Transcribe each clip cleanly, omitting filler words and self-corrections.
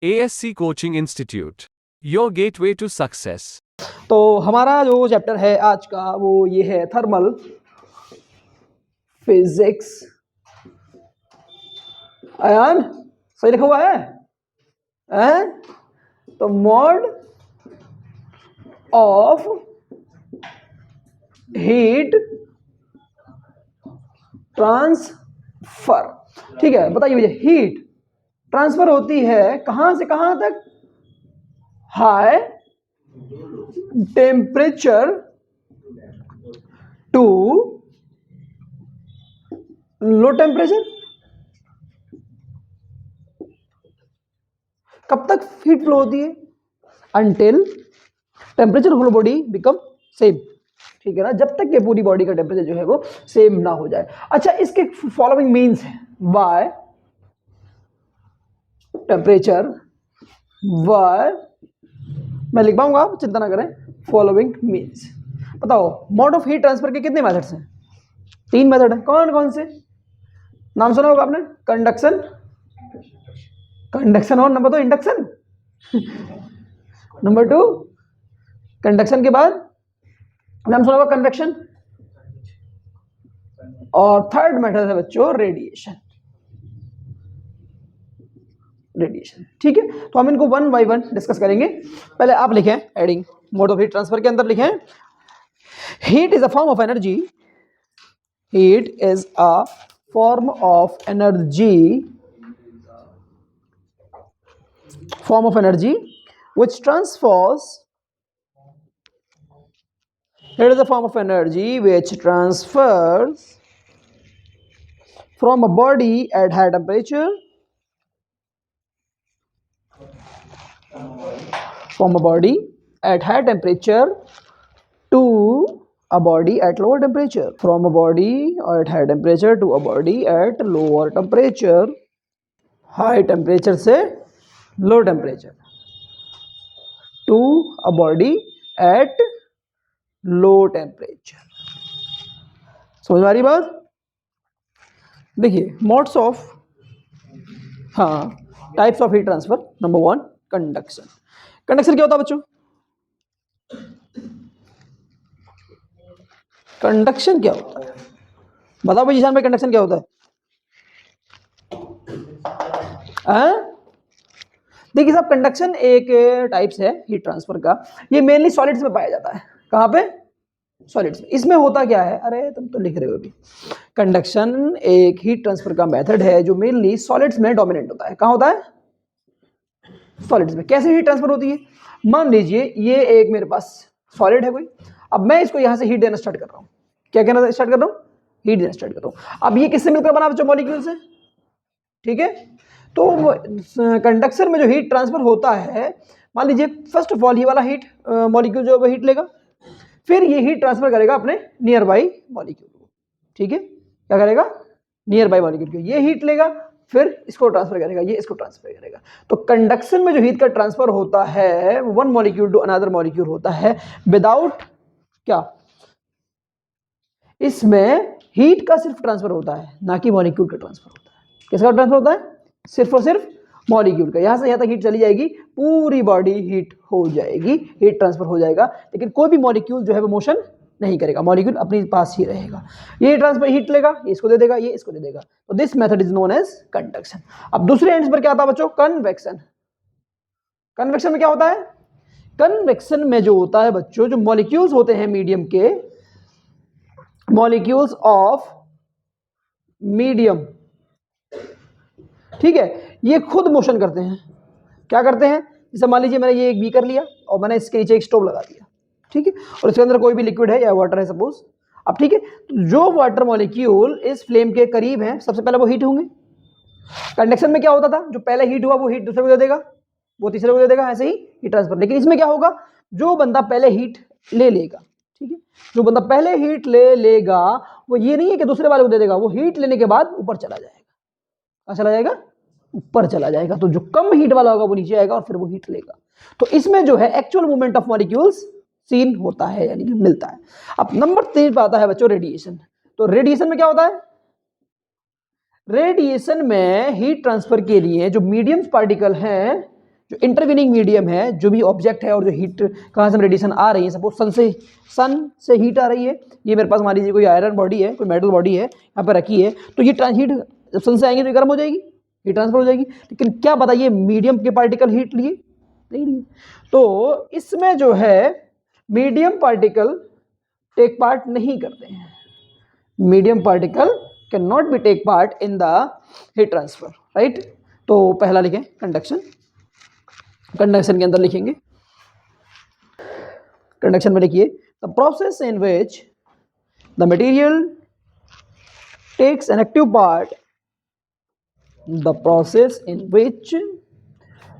ASC Coaching Institute, your gateway to success. तो हमारा जो चैप्टर है आज का वो ये है थर्मल फिजिक्स। आयान सही लिखा हुआ है? तो मोड ऑफ हीट ट्रांसफर। ठीक है, बताइए मुझे, हीट ट्रांसफर होती है कहां से कहां तक? High temperature to low temperature. कब तक हीट फ्लो होती है? Until temperature of body become same. ठीक है ना, जब तक के पूरी बॉडी का टेम्परेचर जो है वो सेम ना हो जाए। अच्छा, इसके फॉलोइंग मीन्स है बाय टेम्परेचर, बाय, मैं लिख पाऊंगा, आप चिंता ना करें। फॉलोइंग मीन्स, बताओ मोड ऑफ हीट ट्रांसफर के कितने मेथड्स हैं? 3 मेथड है। कौन कौन से? नाम सुना होगा आपने। कंडक्शन, कंडक्शन और नंबर 2 इंडक्शन। नंबर 2 कंडक्शन के बाद नाम सुना होगा कन्वेक्शन, और थर्ड मेथड है बच्चों रेडिएशन। रेडिएशन, ठीक है। तो हम इनको 1 बाय 1 डिस्कस करेंगे। पहले आप लिखें adding mode of heat transfer के अंदर लिखें heat is a form of energy, heat is a form of energy, form of energy which transfers, it is a form of energy which transfers from a body at high temperature, from a body at high temperature to a body at lower temperature, from a body at high temperature to a body at lower temperature, high temperature से low temperature, to a body at low temperature. समझ में आ रही बात? देखिए modes of, types of heat transfer. Number 1 conduction. Conduction क्या होता है बच्चों? कंडक्शन क्या होता है? बताओ भाई जीशान भाई, कंडक्शन क्या होता है? देखिए साहब, कंडक्शन एक टाइप्स है हीट ट्रांसफर का। ये मेनली सॉलिड्स में पाया जाता है। कहाँ पे? सॉलिड्स में। इसमें होता क्या है? अरे तुम तो लिख रहे हो अभी। कंडक्शन एक हीट ट्रांसफर का मेथड है जो मेनली सॉलिड्स में डोमिनेंट होता है। कहाँ होता है? सॉलिड्स में। कैसे हीट ट्रांसफर होती है? मान लीजिए ये एक मेरे पास सॉलिड है कोई, अब मैं इसको यहाँ से हीट देना स्टार्ट कर रहा हूँ। क्या कहना स्टार्ट कर रहा हूँ? हीट देना स्टार्ट कर रहा हूँ। अब ये किससे मिलकर बना बच्चों? मॉलिक्यूल से। ठीक है, तो कंडक्शन में जो हीट ट्रांसफर होता है, मान लीजिए फर्स्ट ऑफ ऑल ये वाला हीट मॉलिक्यूल जो है वो हीट लेगा, फिर ये हीट ट्रांसफर करेगा अपने नियर बाई मॉलिक्यूल को। ठीक है, क्या करेगा? नियर बाई मॉलिक्यूल को ये हीट लेगा, फिर इसको ट्रांसफर करेगा, ये इसको ट्रांसफर करेगा। तो कंडक्शन में जो हीट का ट्रांसफर होता है one molecule to another molecule होता है विदाउट क्या? इसमें हीट का सिर्फ ट्रांसफर होता है, ना कि मॉलिक्यूल का ट्रांसफर होता है। किसका ट्रांसफर होता है? सिर्फ और सिर्फ मॉलिक्यूल का। यहाँ से यहाँ तक हीट चली जाएगी, पूरी बॉडी हीट हो जाएगी, हीट ट्रांसफर हो जाएगा, लेकिन कोई भी मॉलिक्यूल जो है वो मोशन नहीं करेगा, मॉलिक्यूल अपने पास ही रहेगा। ये ट्रांसफर हीट लेगा, ये इसको दे देगा, ये इसको दे देगा। तो this method is known as conduction. अब दूसरे एंड पर क्या आता है बच्चों? कन्वेक्शन। कन्वेक्शन में क्या होता है? कन्वेक्शन में जो होता है बच्चों, जो मॉलिक्यूल्स होते हैं मीडियम के, मॉलिक्यूल्स ऑफ मीडियम, ठीक है, ये खुद मोशन करते हैं। क्या करते हैं? जैसे मान लीजिए मैंने ये एक बीकर लिया और मैंने इसके नीचे एक स्टोव लगा दिया, ठीक है, और इसके अंदर कोई भी लिक्विड है या वाटर है सपोज। अब ठीक है, तो जो वाटर मॉलिक्यूल इस फ्लेम के करीब है सबसे पहले वो हीट होंगे। कंडक्शन में क्या होता था? जो पहले हीट हुआ वो हीट दूसरे को दे देगा, वो तीसरे को दे देगा, ऐसे ही हीट ट्रांसफर। लेकिन इसमें क्या होगा? जो बंदा पहले हीट ले लेगा, ठीक है, जो बंदा पहले हीट ले लेगा वो ये नहीं है कि दूसरे वाले को दे देगा, वो हीट लेने के बाद ऊपर चला जाएगा। कहाँ चला जाएगा? ऊपर चला जाएगा। तो जो कम हीट वाला होगा वो नीचे आएगा और फिर वो हीट लेगा। तो इसमें जो है actual movement of molecules seen होता है, यानी कि मिलता है। अब नंबर 3 पे आता है बच्चों रेडिएशन। तो रेडिएशन में क्या होता है? रेडिएशन में हीट ट्रांसफर के लिए जो मीडियम पार्टिकल हैं जो इंटरवीनिंग मीडियम है, जो भी ऑब्जेक्ट है और जो हीट कहाँ से रेडिएशन आ रही है, सपोज सन से हीट आ रही है, ये मेरे पास मान लीजिए कोई आयरन बॉडी है, कोई मेटल बॉडी है यहाँ पर रखी है, तो ये हीट जब सन से आएंगे तो गर्म हो जाएगी, हीट ट्रांसफर हो जाएगी। लेकिन क्या बताइए मीडियम के पार्टिकल हीट लिए नहीं लिए, तो इसमें जो है मीडियम पार्टिकल टेक पार्ट नहीं करते हैं, medium particle can not be take part in the heat transfer, right. तो पहला लिखें कंडक्शन, कंडक्शन के अंदर लिखेंगे, कंडक्शन में लिखिए the process in which the material takes an active part, the process in which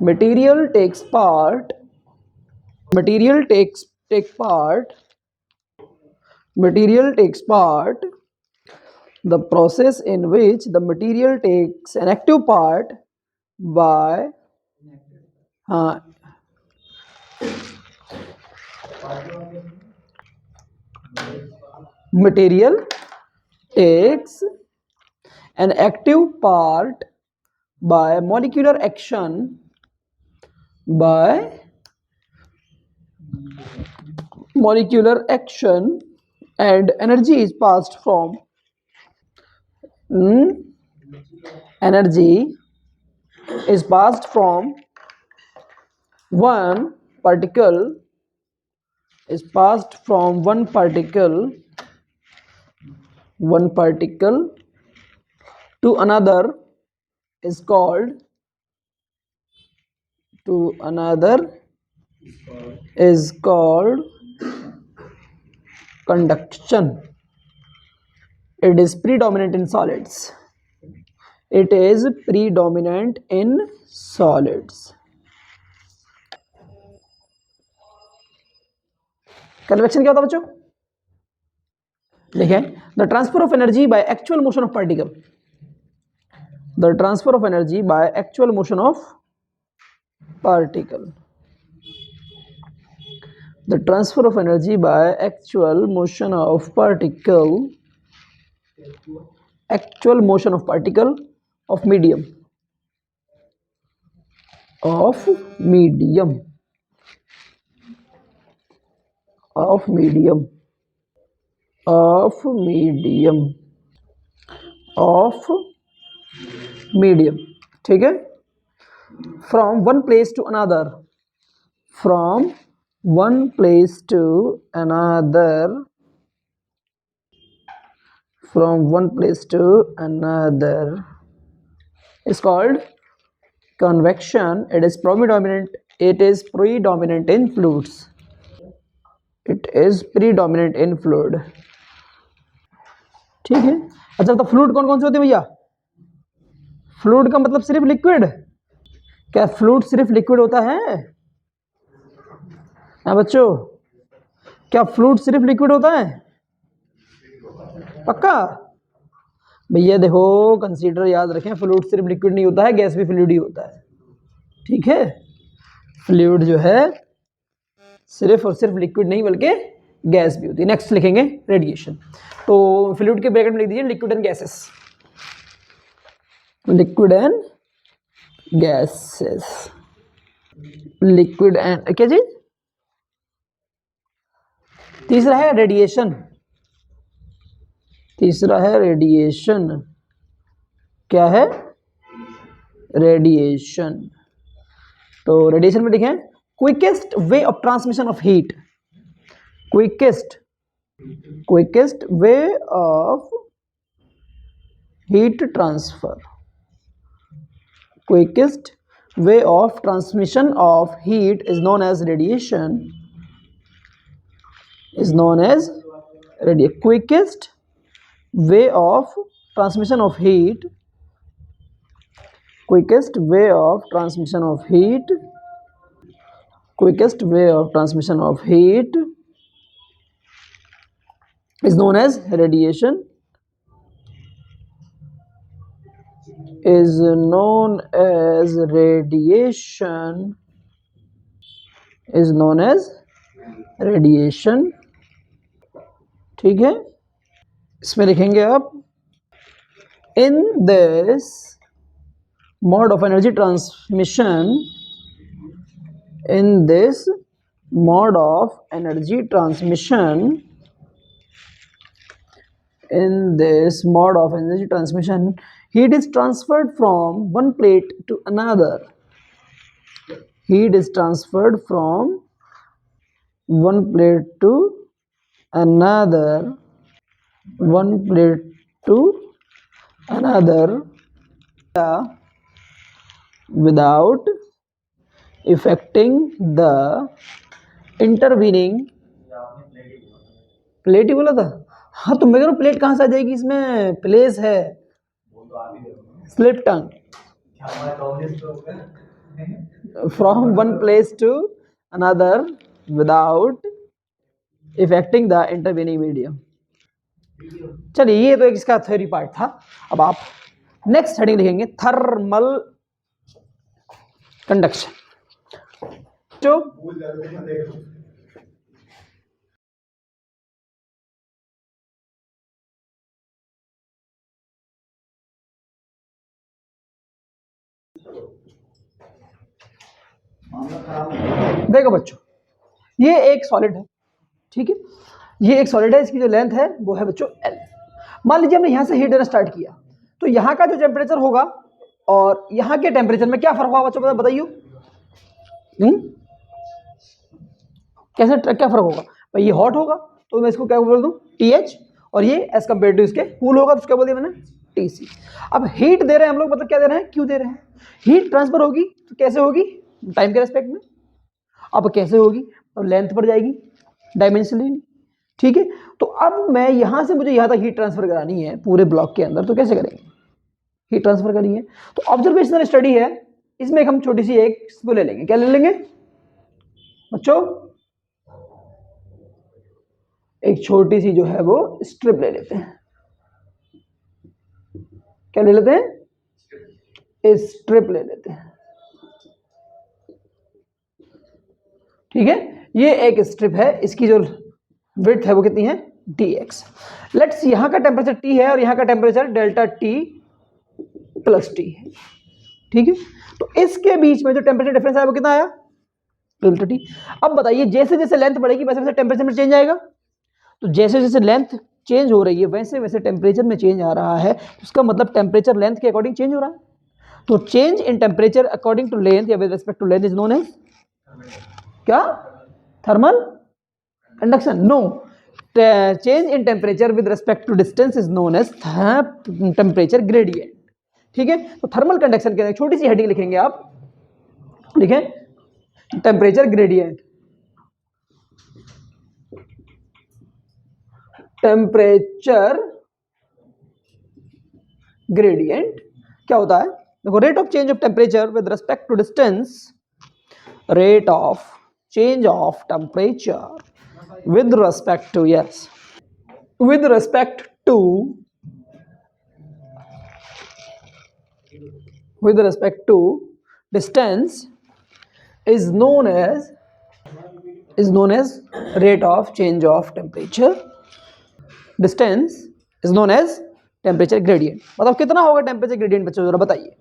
material takes part, material takes part, the process in which the material takes an active part by material takes an active part by molecular action, and energy is passed from one particle to another is called conduction. It is predominant in solids. Convection क्या होता है बच्चों? देखें the transfer of energy by actual motion of particle, the transfer of energy by actual motion of particle, the transfer of energy by actual motion of particle of medium ठीक है, from one place to another, is called convection. It is predominant in fluids. ठीक है। अच्छा तो fluid कौन कौन से होते हैं भैया? फ्लूइड का मतलब सिर्फ लिक्विड? क्या फ्लूइड सिर्फ लिक्विड होता है? हाँ बच्चों, क्या फ्लूइड सिर्फ लिक्विड होता है? पक्का? भैया देखो कंसीडर याद रखें, फ्लूइड सिर्फ लिक्विड नहीं होता है, गैस भी फ्लूइड ही होता है, ठीक है। फ्लूइड जो है सिर्फ और सिर्फ लिक्विड नहीं बल्कि गैस भी होती है। नेक्स्ट लिखेंगे रेडिएशन। तो फ्लूइड के ब्रैकेट में लिख दीजिए liquid and gases, liquid and क्या जी? तीसरा है रेडिएशन, क्या है? रेडिएशन। तो रेडिएशन में लिखें quickest way of transmission of heat, quickest way of heat transfer, quickest way of transmission of heat is known as radiation, quickest way of transmission of heat is known as radiation, ठीक है। इसमें लिखेंगे आप in this mode of energy transmission in this mode of energy transmission, heat is transferred from one plate to another. Heat is transferred from one plate to another, one plate to another, without affecting the intervening. Plate ही बोला था। हाँ तो मैं कह रहा हूँ plate कहाँ से आ जाएगी इसमें, प्लेस है, slip tongue, from one place to another without affecting the intervening medium. चलिए ये तो एक इसका थ्योरी पार्ट था। अब आप नेक्स्ट हेडिंग लिखेंगे थर्मल कंडक्शन। जो देखो बच्चों, ये एक सॉलिड है, ठीक है, ये एक सॉलिड है, इसकी जो लेंथ है वो है बच्चों L। मान लीजिए हमने यहाँ से हीट देना स्टार्ट किया, तो यहाँ का जो टेम्परेचर होगा और यहाँ के टेम्परेचर में क्या फर्क होगा बच्चों, बताइए। कैसे, क्या फर्क होगा भाई? ये हॉट होगा तो मैं इसको क्या बोल दूँ, TH, और ये एज कम्पेयर टू इसके कूल होगा तो क्या बोल दिया मैंने, TC। अब हीट दे रहे हैं हम लोग, मतलब क्या दे रहे हैं, क्यों दे रहे हैं? हीट ट्रांसफर होगी तो कैसे होगी, टाइम के रेस्पेक्ट में। अब कैसे होगी, अब लेंथ बढ़ जाएगी डायमेंशनली, ठीक है। तो अब मैं यहाँ से, मुझे यहाँ तक हीट ट्रांसफर करानी है पूरे ब्लॉक के अंदर, तो कैसे करेंगे, हीट ट्रांसफर करनी है तो ऑब्जर्वेशनल स्टडी है, इसमें हम छोटी सी एक इसको ले लेंगे। क्या ले लेंगे बच्चों, एक छोटी सी जो है वो स्ट्रिप ले लेते हैं। क्या ले लेते हैं, स्ट्रिप ले लेते हैं, ठीक है। ये एक स्ट्रिप है, इसकी जो विड्थ है वो कितनी है, dx। लेट्स, यहाँ का टेम्परेचर T है और यहाँ का temperature delta T plus T है, ठीक है। तो इसके बीच में जो टेम्परेचर डिफरेंस आया वो कितना आया, डेल्टा T। अब बताइए, जैसे जैसे लेंथ बढ़ेगी वैसे वैसे टेम्परेचर में चेंज आएगा, तो जैसे जैसे लेंथ चेंज हो रही है वैसे वैसे टेम्परेचर में चेंज आ रहा है, उसका मतलब टेम्परेचर लेंथ के अकॉर्डिंग चेंज हो रहा है। तो change in temperature according to length या with respect to length is known as क्या, thermal conduction. No, change in temperature with respect to distance is known as temperature gradient, ठीक है। तो थर्मल कंडक्शन के छोटी सी हेडिंग लिखेंगे आप, लिखें टेम्परेचर ग्रेडियंट। टेम्परेचर ग्रेडियंट क्या होता है, देखो, rate of change of temperature with respect to distance, rate of change of temperature with respect to, yes, with respect to distance is known as rate of change of temperature। distance is known as temperature gradient। मतलब कितना होगा temperature gradient बच्चों, जरा बताइए।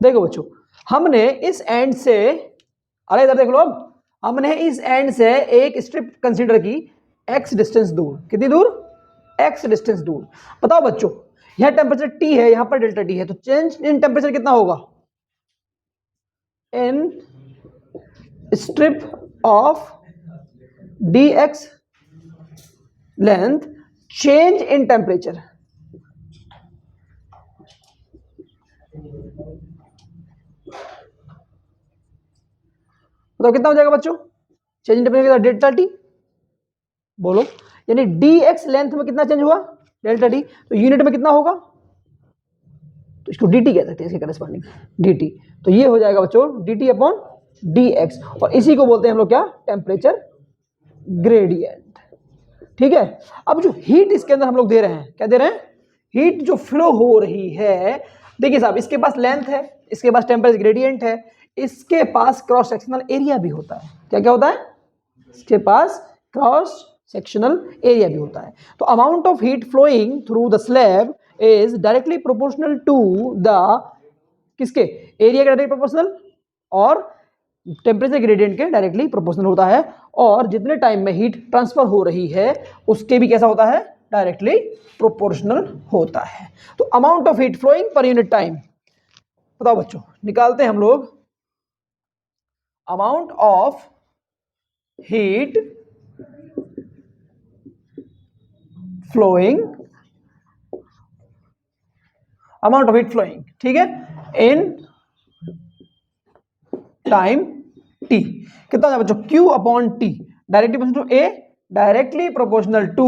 देखो बच्चों, हमने इस एंड से, अरे इधर देख लो, अब हमने इस एंड से एक स्ट्रिप कंसीडर की x डिस्टेंस दूर, कितनी दूर, x डिस्टेंस दूर। बताओ बच्चों, यह टेम्परेचर T है, यहां पर डेल्टा T है, तो चेंज इन टेम्परेचर कितना होगा, in strip of dx length, change in temperature, तो कितना हो जाएगा बच्चों, change in temperature delta T, बोलो, यानी dx लेंथ में कितना चेंज हुआ, डेल्टा T, तो यूनिट में कितना होगा, तो इसको dt कह सकते हैं, इसके करस्पॉन्डिंग dt। तो ये हो जाएगा बच्चों dt अपॉन dx, और इसी को बोलते हैं हम लोग क्या, टेम्परेचर ग्रेडियंट, ठीक है। अब जो हीट इसके अंदर हम लोग दे रहे हैं, क्या दे रहे हैं, हीट जो फ्लो हो रही है, देखिए साहब, इसके पास लेंथ है, इसके पास टेम्परेचर ग्रेडियंट है, इसके पास क्रॉस सेक्शनल एरिया भी होता है। क्या क्या होता है, इसके पास क्रॉस सेक्शनल एरिया भी होता है। तो amount of heat flowing through the slab is directly proportional to the किसके, एरिया के डायरेक्टली प्रोपोर्शनल और टेम्परेचर ग्रेडियंट के डायरेक्टली प्रोपोर्शनल होता है, और जितने टाइम में हीट ट्रांसफर हो रही है उसके भी कैसा होता है, डायरेक्टली प्रोपोर्शनल होता है। तो amount of heat flowing per unit time, बताओ बच्चों, निकालते हैं हम लोग amount of heat flowing, amount of heat flowing, ठीक है, इन टाइम t, कितना होता है बच्चों, q upon T, directly proportional to a, directly proportional to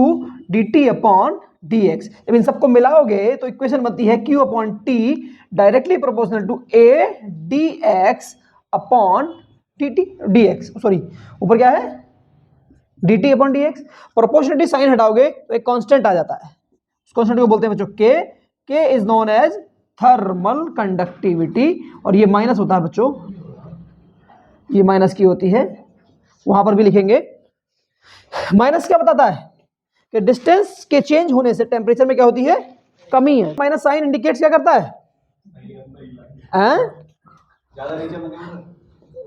dt upon dx। जब इन सबको मिलाओगे तो इक्वेशन बनती है q upon T directly proportional to a dx upon dt dx, sorry ऊपर क्या है, dt upon dx। Proportionality sign हटाओगे तो एक कांस्टेंट आ जाता है, उस कांस्टेंट को बोलते हैं बच्चों k is known as thermal conductivity, और ये माइनस होता है बच्चों, ये माइनस की होती है, वहां पर भी लिखेंगे। माइनस क्या बताता है कि डिस्टेंस के चेंज होने से टेम्परेचर में क्या होती है, कमी है। माइनस साइन इंडिकेट्स क्या करता है,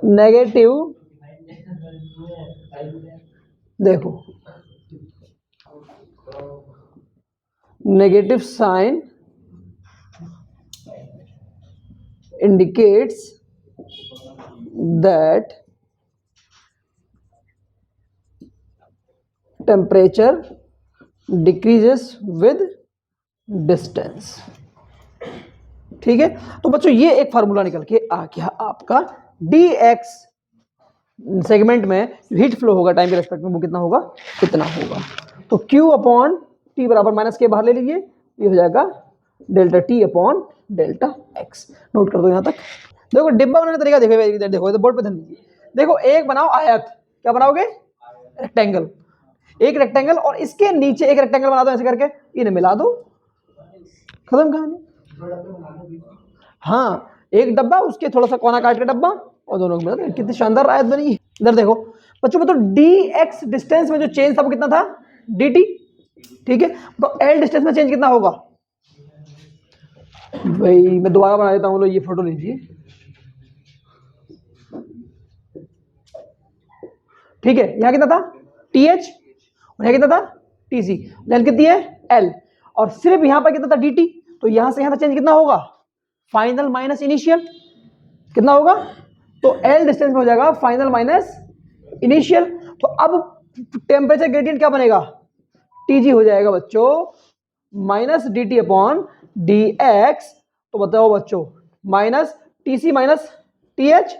नेगेटिव, देखो negative sign indicates that temperature decreases with distance, ठीक है। तो बच्चों ये एक फार्मूला निकल के आ गया आपका, dx सेगमेंट में हीट फ्लो होगा टाइम के रेस्पेक्ट में वो कितना होगा, कितना होगा। तो q अपॉन टी बराबर माइनस के बाहर ले लीजिए, ये हो जाएगा delta T upon delta x. Note कर दो यहां तक। देखो डिब्बा बनाने का तरीका देखो, इधर देखो, इधर बोर्ड पे ध्यान दीजिए। देखो एक बनाओ आयत, क्या बनाओगे, रेक्टेंगल, एक रेक्टेंगल, और इसके नीचे एक रेक्टेंगल बना दो ऐसे करके, इन्हें मिला दो, खत्म कहानी। हाँ एक डब्बा, उसके थोड़ा सा कोना काट के डब्बा, और दोनों को मिला दो, कितनी शानदार आयत बनी। इधर देखो बच्चों, तो dx डिस्टेंस में जो चेंज था वो कितना था, dt, ठीक है। तो l डिस्टेंस में चेंज कितना होगा, भाई मैं दोबारा बना देता हूँ, लो ये फोटो लीजिए, ठीक है। यहां कितना था th, और यहां कितना था tc, लेंथ कितनी है l, और सिर्फ यहां पर कितना था dt, तो यहां से यहां तक चेंज कितना होगा, फाइनल माइनस इनिशियल, कितना होगा, तो l डिस्टेंस में हो जाएगा फाइनल माइनस इनिशियल। तो अब टेम्परेचर ग्रेडियंट क्या बनेगा, tg हो जाएगा बच्चों माइनस dt अपॉन dx। तो बताओ बच्चों, माइनस tc माइनस th,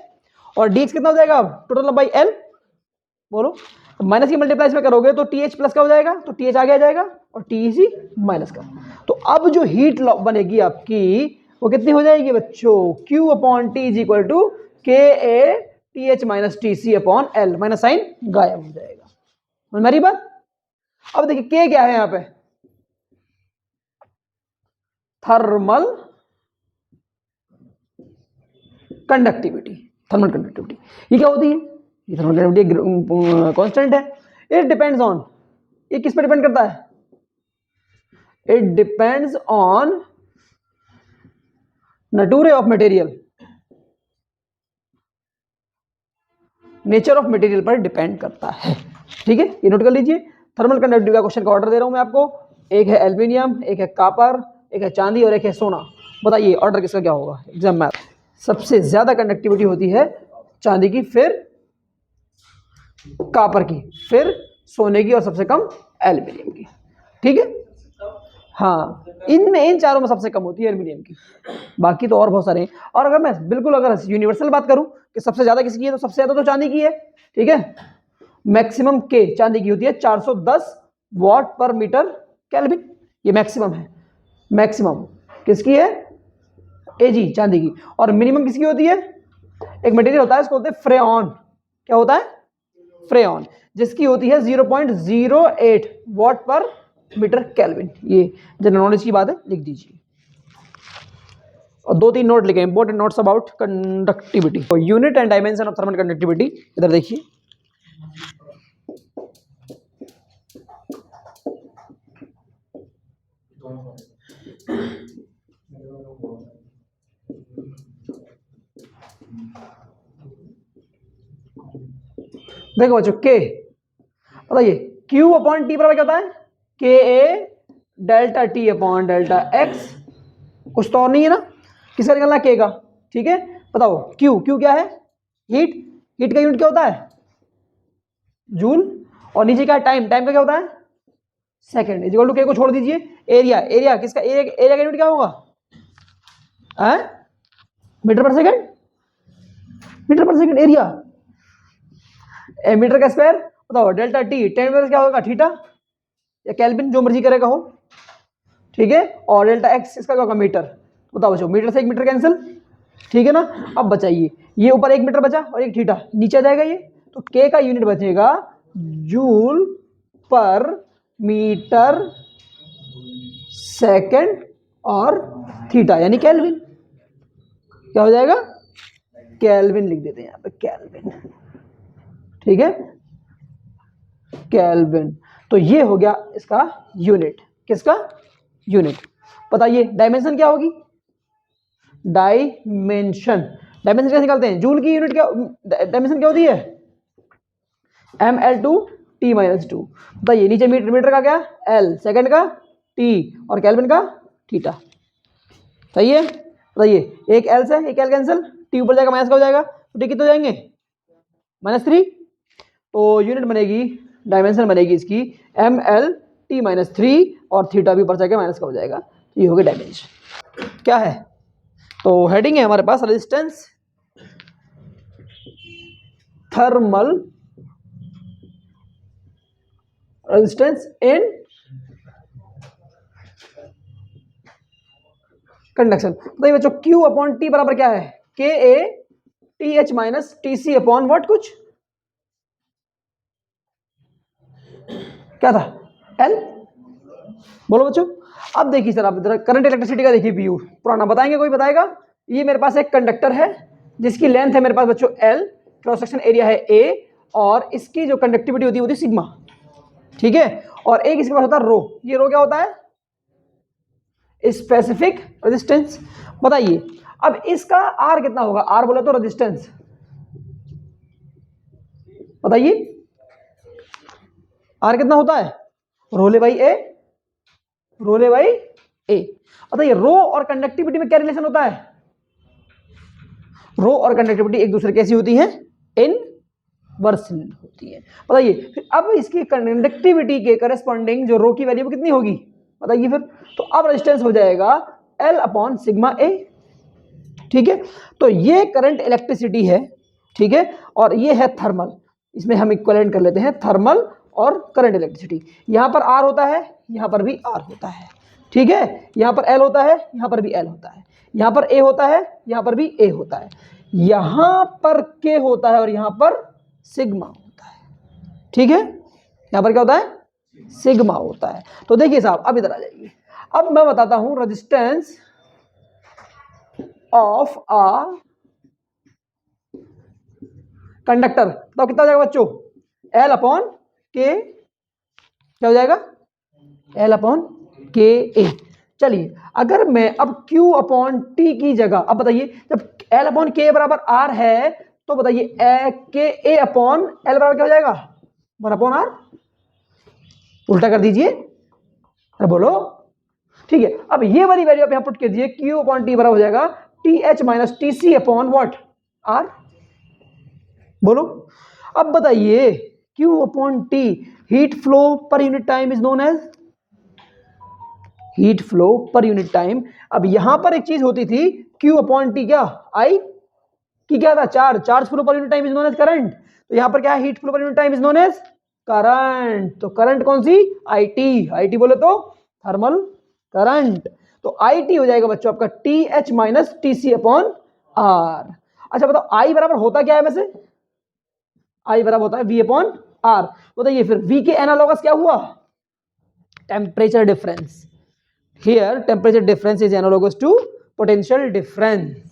और dx कितना हो जाएगा, टोटल बाई l, बोलो। माइनस की मल्टीप्लाई इसमें करोगे तो th प्लस का हो जाएगा, तो th आगे आ जाएगा, और tc माइनस का। तो अब जो हीट बनेगी आपकी वो कितनी हो जाएगी बच्चों, q upon T is equal to K A T H minus T C upon L, minus sign गायब हो जाएगा। मेरी बात, अब देखिए k क्या है यहां पे, थर्मल कंडक्टिविटी, थर्मल कंडक्टिविटी ये क्या होती है, ये थर्मल कंडक्टिविटी कांस्टेंट है। इट डिपेंड्स ऑन, ये किस पे डिपेंड करता है, it depends on nature of material, nature of material पर डिपेंड करता है, ठीक है। ये नोट कर लीजिए। थर्मल कंडक्टिविटी का क्वेश्चन का ऑर्डर दे रहा हूं मैं आपको, एक है एल्यूमिनियम, एक है कॉपर, एक है चांदी, और एक है सोना। बताइए ऑर्डर किसका क्या होगा एग्जाम में। सबसे ज्यादा कंडक्टिविटी होती है चांदी की, फिर कॉपर की, फिर सोने की, और सबसे कम एल्यूमिनियम की, ठीक है। हाँ इनमें, इन चारों में सबसे कम होती है एल्यूमिनियम की, बाकी तो और बहुत सारे हैं। और अगर मैं बिल्कुल अगर यूनिवर्सल बात करूं कि सबसे ज्यादा किसकी है, तो सबसे ज्यादा तो चांदी की है, ठीक है। मैक्सिमम के चांदी की होती है 410 वॉट पर मीटर केल्विन, ये मैक्सिमम है। मैक्सिमम किसकी है, एजी चांदी की। और मिनिमम किसकी होती है, एक मटेरियल होता है इसको बोलते हैं फ्रेऑन, क्या होता है, फ्रेऑन, जिसकी होती है 0.08 वॉट पर मीटर केल्विन। ये जनरल नॉलेज की बात है, लिख दीजिए। और 2-3 नोट लिखे, important notes about conductivity, unit and dimension of thermal conductivity. इधर देखिए, देखो बच्चों के बताइए Q अपॉन टी बराबर क्या होता है, K A delta T upon delta X, कुछ तो और नहीं है ना, किसका निकलना के का, ठीक है। बताओ Q क्या है, हीट का यूनिट क्या होता है, जूल, और नीचे क्या है टाइम का क्या होता है, सेकंड, इक्वल टू के को छोड़ दीजिए, एरिया किसका, एरिया का यूनिट क्या होगा, मीटर पर सेकंड एरिया, मीटर का स्क्वायर। बताओ डेल्टा टी टेन क्या होगा, थीटा या केल्विन, जो मर्जी करेगा हो, ठीक है। और डेल्टा एक्स इसका क्या होगा, मीटर। बताओ बच्चों मीटर से एक मीटर कैंसिल, ठीक है ना। अब बचाइए, ये ऊपर एक मीटर बचा और एक थीटा, नीचे आ जाएगा ये, तो के का यूनिट बचेगा जूल पर मीटर सेकंड और थीटा यानी केल्विन, क्या हो जाएगा, केल्विन लिख देते हैं यहाँ पे, केल्विन, ठीक है, केल्विन। तो ये हो गया इसका यूनिट, किसका यूनिट। बताइए डायमेंशन क्या होगी, डायमेंशन कैसे निकालते हैं, जूल की यूनिट क्या, डायमेंशन क्या होती है, ml2 t-2। बताइए नीचे मीटर का क्या, l, सेकंड का t और केल्विन का थीटा, सही है। बताइए एक l से एक l कैंसिल, t ऊपर जाएगा माइनस का हो जाएगा, तो t कितने हो जाएंगे, -3। तो यूनिट बनेगी, डायमेंशन बनेगी इसकी ml t-3 और थीटा भी ऊपर जाएगा माइनस का हो जाएगा, तो ये हो गया डायमेंशन। क्या है, तो हेडिंग है हमारे पास resistance, thermal resistance in conduction. बताइए बच्चों Q अपॉन टी बराबर क्या है, K A T H minus T C upon what, कुछ क्या था, L। बोलो बच्चों। अब देखिए सर, आप इधर करंट इलेक्ट्रिसिटी का देखिए व्यू पुराना, बताएंगे, कोई बताएगा। ये मेरे पास एक कंडक्टर है जिसकी लेंथ है मेरे पास बच्चों L, क्रॉस सेक्शन एरिया है A, और इसकी जो कंडक्टिविटी होती है सिग्मा, ठीक है। और एक इसके पास होता है रो, ये रो क्या होता है, स्पेसिफिक रेजिस्टेंस। बताइए अब इसका R कितना होगा, R बोले तो रेजिस्टेंस, बताइए R कितना होता है, रोले बाई ए, रोले बाई ए। बताइए रो और कंडक्टिविटी में क्या रिलेशन होता है, रो और कंडक्टिविटी एक दूसरे कैसी होती है, इनवर्सल होती है। बताइए फिर अब इसकी कंडक्टिविटी के करस्पॉन्डिंग जो रो की वैल्यू कितनी होगी, बताइए फिर। तो अब रेजिस्टेंस हो जाएगा L अपॉन सिग्मा ए, ठीक है। तो ये करंट इलेक्ट्रिसिटी है, ठीक है, और ये है थर्मल, इसमें हम इक्विवेलेंट कर लेते हैं थर्मल और करंट इलेक्ट्रिसिटी। यहां पर R होता है, यहां पर भी R होता है, ठीक है। यहां पर L होता है, यहां पर भी L होता है, यहां पर A होता है, यहां पर भी A होता है, यहां पर K होता है और यहां पर सिग्मा होता है, ठीक है। यहां पर क्या होता है, सिग्मा होता है। तो देखिए साहब अब इधर आ जाइए, अब मैं बताता हूं रेजिस्टेंस ऑफ अ कंडक्टर। तो कितना हो जाएगा बच्चों, L अपॉन के, क्या हो जाएगा, L अपॉन के ए। चलिए अगर मैं अब Q अपॉन टी की जगह, अब बताइए जब L अपॉन के बराबर R है, तो बताइए के ए अपॉन L बराबर क्या हो जाएगा, 1 अपॉन R, उल्टा कर दीजिए, अरे बोलो, ठीक है। अब ये वाली वैल्यू आप यहां पुट कर दीजिए, Q अपॉन टी बराबर हो जाएगा T H minus T C upon what, R। बोलो अब बताइए Q upon T, heat flow per unit time is known as, heat flow per unit time. अब यहां पर एक चीज होती थी Q अपॉन टी, क्या आई की क्या था, charge flow per unit time is known as current. तो यहां पर क्या है, heat flow per unit time is known as current. तो करंट कौन सी, IT बोले तो थर्मल करंट। तो IT हो जाएगा बच्चों आपका T H minus T C upon R. अच्छा बताओ I बराबर होता क्या है वैसे, I बराबर होता है V अपॉन आर। बताइए फिर V के एनालॉगस क्या हुआ, temperature difference. Here temperature difference is analogous to potential difference.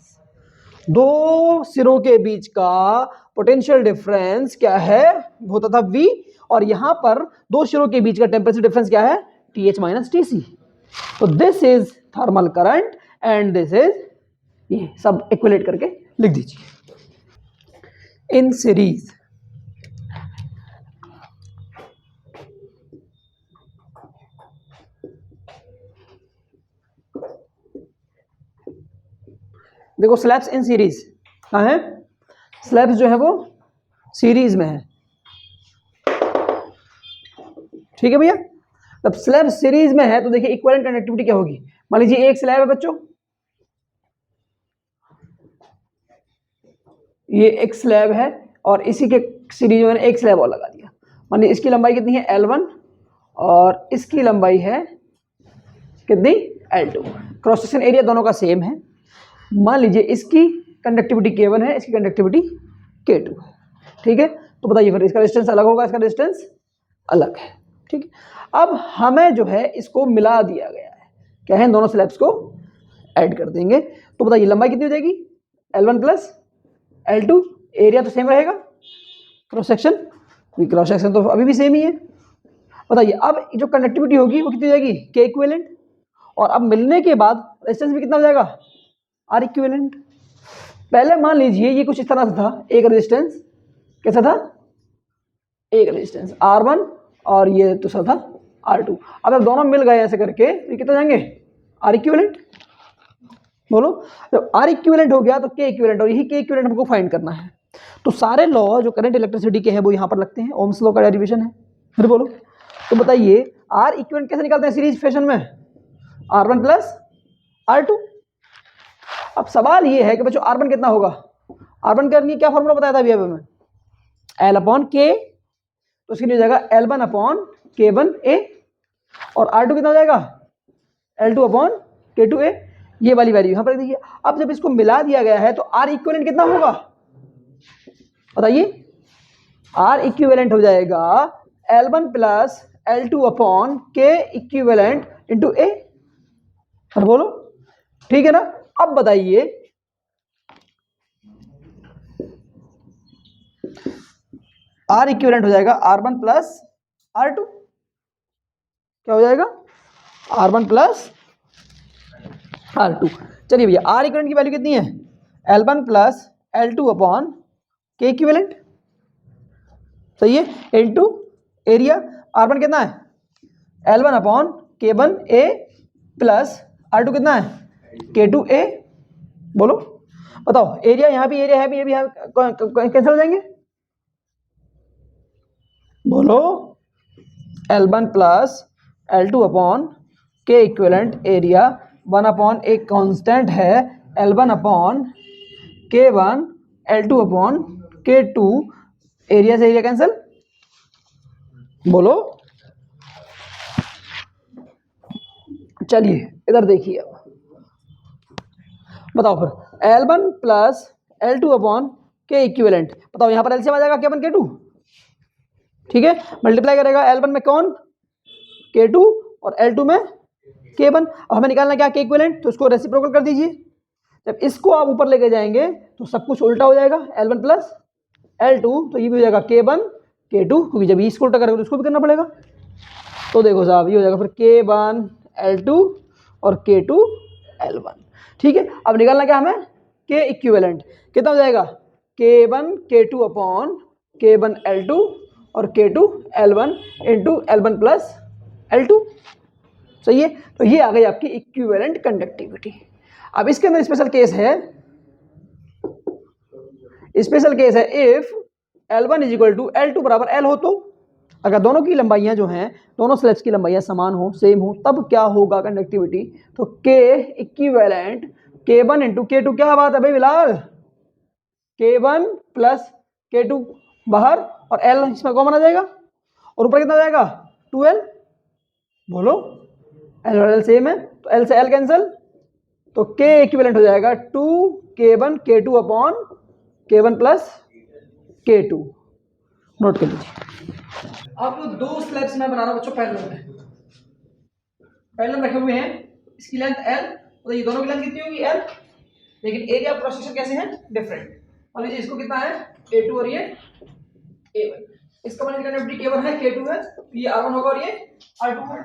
दो सिरों के बीच का पोटेंशियल डिफरेंस क्या है, होता था V, और यहां पर दो सिरों के बीच का टेम्परेचर डिफरेंस क्या है, TH माइनस TC। तो this is thermal current and this is, ये सब इक्विलेट करके लिख दीजिए। In series. देखो स्लैब्स इन सीरीज कहाँ है, स्लैब्स जो है वो सीरीज में है, ठीक है भैया। तब स्लैब सीरीज में है तो देखिए इक्विवेलेंट कंडक्टिविटी क्या होगी। मान लीजिए एक स्लैब है बच्चों, ये एक स्लैब है और इसी के सीरीज में मैंने एक स्लैब और लगा दिया। मान लीजिए इसकी लंबाई कितनी है L1 और इसकी लंबाई है कितनी L2। क्रॉस सेक्शन एरिया दोनों का सेम है। मान लीजिए इसकी कंडक्टिविटी K1 है, इसकी कंडक्टिविटी K2 है, ठीक है। तो बताइए फिर इसका डिस्टेंस अलग होगा, इसका डिस्टेंस अलग है, ठीक है। अब हमें जो है इसको मिला दिया गया है, क्या है, इन दोनों स्लैब्स को ऐड कर देंगे। तो बताइए लंबाई कितनी हो जाएगी L1 प्लस L2, एरिया तो सेम रहेगा, क्रॉस सेक्शन, क्रॉस सेक्शन तो अभी भी सेम ही है। बताइए अब जो कंडक्टिविटी होगी वो कितनी हो जाएगी K इक्विवेलेंट, और अब मिलने के बाद रेजिस्टेंस भी कितना हो जाएगा R इक्विवेलेंट। पहले मान लीजिए ये कुछ इस तरह से था, एक रेजिस्टेंस कैसा था, एक रेजिस्टेंस R1 और ये दूसरा था R2। अब दोनों मिल गए ऐसे करके तो ये कितना जाएंगे R इक्विवेलेंट। बोलो जब R इक्विवेलेंट हो गया तो K इक्विवेलेंट, और यही K इक्विवेलेंट हमको फाइंड करना है। तो सारे लॉ जो करंट इलेक्ट्रिसिटी के हैं वो यहाँ पर लगते हैं, ओम्स लॉ का डेरिवेशन है। फिर बोलो तो बताइए R इक्विवेलेंट कैसे निकालते हैं सीरीज फैशन में, R1 प्लस R2। अब सवाल ये है कि बच्चों R1 कितना होगा, R1 का क्या फॉर्मूला बताया था अभी हमें, L अपॉन K, तो इसके लिए हो जाएगा L1 अपॉन K1A, और R2 कितना हो जाएगा L2 अपॉन K2A, ये वाली वैल्यू यहाँ पर देखिए। अब जब इसको मिला दिया गया है तो R इक्विवेलेंट कितना होगा बताइए, R इक्विवेलेंट हो जाएगा L1 plus L2 upon K equivalent into A। और बोलो ठीक है ना। अब बताइए R इक्विवेलेंट हो जाएगा R1 प्लस R2, क्या हो जाएगा R1 प्लस R2। चलिए भैया R इक्विवेलेंट की वैल्यू कितनी है L1 plus L2 upon K equivalent, सही है, इनटू एरिया। R1 कितना है L1 upon K1A plus R2 कितना है K2A। बोलो बताओ एरिया, यहाँ भी एरिया है भी, ये भी कैंसिल हो जाएंगे। बोलो L1 plus L2 upon K equivalent area 1 upon एक कांस्टेंट है L1 upon K1, L2 upon K2, area से एरिया कैंसिल। बोलो चलिए इधर देखिए, बताओ फिर L1 plus L2 upon K equivalent, बताओ यहाँ पर एलसीएम आ जाएगा K1 K2, ठीक है, मल्टीप्लाई करेगा L1 में कौन K2 और L2 में K1। अब हमें निकालना क्या K इक्विवेलेंट, तो इसको रेसिप्रोकल कर दीजिए। जब इसको आप ऊपर लेके जाएंगे तो सब कुछ उल्टा हो जाएगा, L1 प्लस L2, तो ये भी हो जाएगा K1 K2, क्योंकि जब इसको उल्टा करेंगे तो इसको भी करना पड़ेगा। तो देखो साहब ये हो जाएगा फिर K1 L2 और K2 L1, ठीक है। अब निकालना क्या हमें K इक्विवेलेंट, कितना हो जाएगा K1 K2 upon K1 L2 और K2 L1 into L1 plus L2, सही है। तो ये आ गई आपकी इक्विवेलेंट कंडक्टिविटी। अब इसके अंदर स्पेशल केस है, स्पेशल केस है if L1 is equal to L2 बराबर L हो, तो अगर दोनों की लंबाइयां जो हैं, दोनों स्लैब्स की लंबाइयां समान हो, सेम हो, तब क्या होगा कंडक्टिविटी, तो K equivalent K1 into K2, क्या बात है भाई बिलाल, K1 प्लस K2 बाहर और L इसमें कॉमन आ जाएगा, और ऊपर कितना जाएगा 2L। बोलो L और L सेम है तो L से L कैंसिल, तो K इक्विवेलेंट हो जाएगा 2K1 K2 upon K1 plus K2। Note कर लीजिए। अब दो स्लैब्स मैं बना रहा हूं बच्चों पैरेलल में, पैरेलल रखे हुए हैं, इसकी लेंथ L, तो ये दोनों की लेंथ कितनी होगी L, लेकिन एरिया क्रॉस सेक्शन कैसे है डिफरेंट। मान लीजिए इसको कितना है A2 और ये A1, इसका मान लीजिए K1 है K2 है, तो ये R1 होगा और ये R2 है।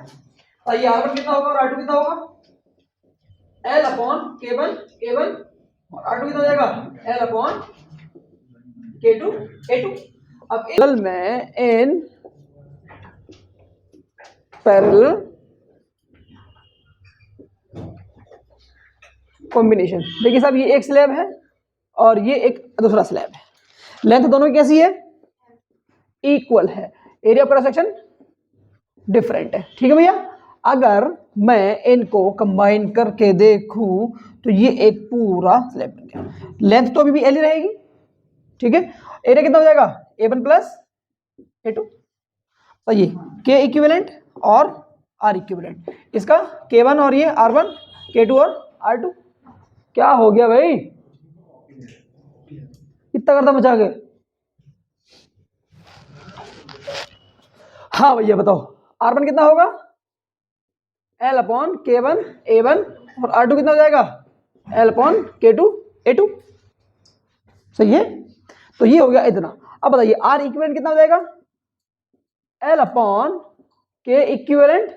तो ये R1 कितना होगा और R2 कितना होगा, L अपॉन K1 A1, और R2 कितना हो जाएगा L अपॉन K2 A2। अब पैरेलल में इन पैरेलल कॉम्बिनेशन, देखिए साहब ये एक स्लैब है और ये एक दूसरा स्लैब है, लेंथ दोनों की कैसी है, इक्वल है, area of cross section different है, ठीक है भैया। अगर मैं इनको कंबाइन करके देखूं तो ये एक पूरा स्लैब बन गया, लेंथ तो अभी भी एल ही रहेगी, ठीक है। एरिया कितना हो जाएगा, A1 प्लस A2, तो ये K इक्विवेलेंट और R इक्विवेलेंट, इसका K1 और ये R1, K2 और R2। क्या हो गया भाई, कितना करता बचा के, हाँ भैया बताओ, R1 कितना होगा, L अपॉन K1 A1 और R2 कितना हो जाएगा, L अपॉन K2 A2, सही है। तो ये हो गया इतना। अब बताइए R इक्विवेलेंट कितना हो जाएगा, L upon K equivalent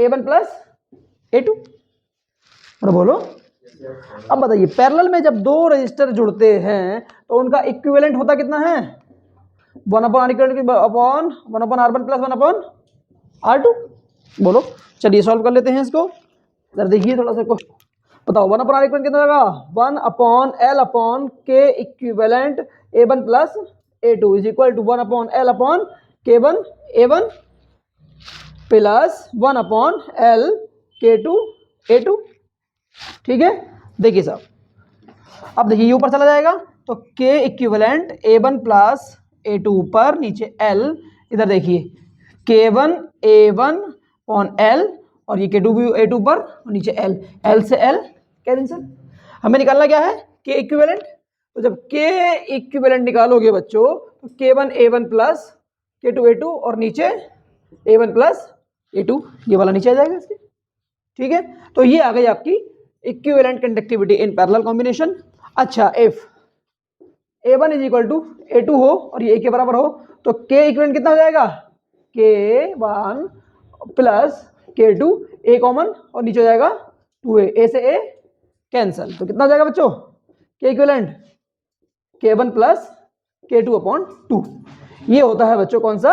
A1 plus A2, और बोलो। अब बताइए पैरेलल में जब दो रजिस्टर जुड़ते हैं तो उनका इक्विवेलेंट होता कितना है, 1 upon R equivalent upon 1 upon R1 plus 1 upon R2, बोलो। चलिए सॉल्व कर लेते हैं इसको, इधर देखिए थोड़ा सा क्वेश्चन, बताओ 1 अपॉन R इक्विवेलेंट कितना होगा, 1 upon L upon K equivalent A1 plus A2 is equal to 1 upon L upon K1 A1 plus 1 upon L K2 A2, ठीक है। देखिए साहब, अब देखिए ये ऊपर चला जाएगा तो K equivalent A1 plus A2 ऊपर, नीचे L, इधर देखिए K1 A1 अपॉन L और ये K2 भी A2 पर और नीचे L, L से L कैंसिल। हमें निकालना क्या है, K इक्विवेलेंट। तो जब K इक्विवेलेंट निकालोगे बच्चों तो K1 A1 plus K2 A2 और नीचे A1 प्लस A2, ये वाला नीचे आ जाएगा इसके, ठीक है। तो ये आ गई आपकी equivalent conductivity in parallel combination. अच्छा, if A1 is equal to A2 हो और ये A के बराबर हो तो K इक्विवेलेंट कितना हो जाएगा, K1 plus K2, A common और नीचे हो जाएगा 2A, A से A कैंसल, तो कितना हो जाएगा बच्चों, K equivalent K1 plus K2 upon 2। ये होता है बच्चों कौन सा,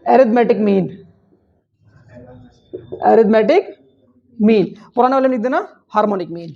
एरिथमेटिक मीन, एरिथमेटिक मीन, पुराने वाले में लिख देना हार्मोनिक मीन।